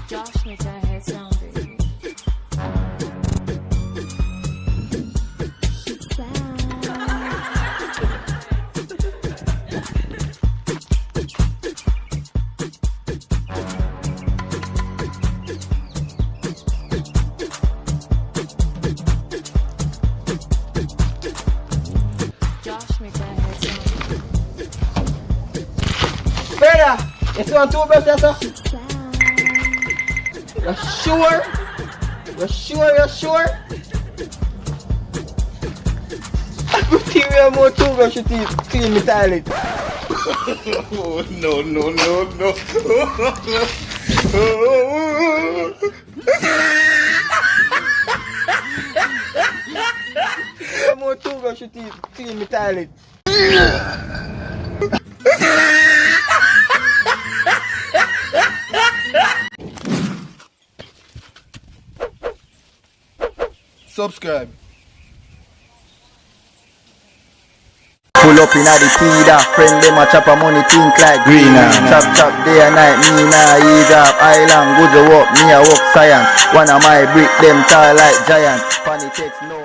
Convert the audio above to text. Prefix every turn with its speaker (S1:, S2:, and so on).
S1: Josh, make that head sound, baby. Josh, make that head sound.
S2: Brother, you see one toothbrush there, sir? You sure? You sure? You sure? I could think we have more toothbrush to clean my toilet.
S3: Oh, no, no, no, no.
S2: We have more toothbrush to clean my toilet.
S3: Subscribe.
S4: Pull up inna the feeder, friend them a chop a money think like greener. Chop chop day and night, me nah ease up. Island good to work, me a work science. One of my brick them tall like giant. Funny takes no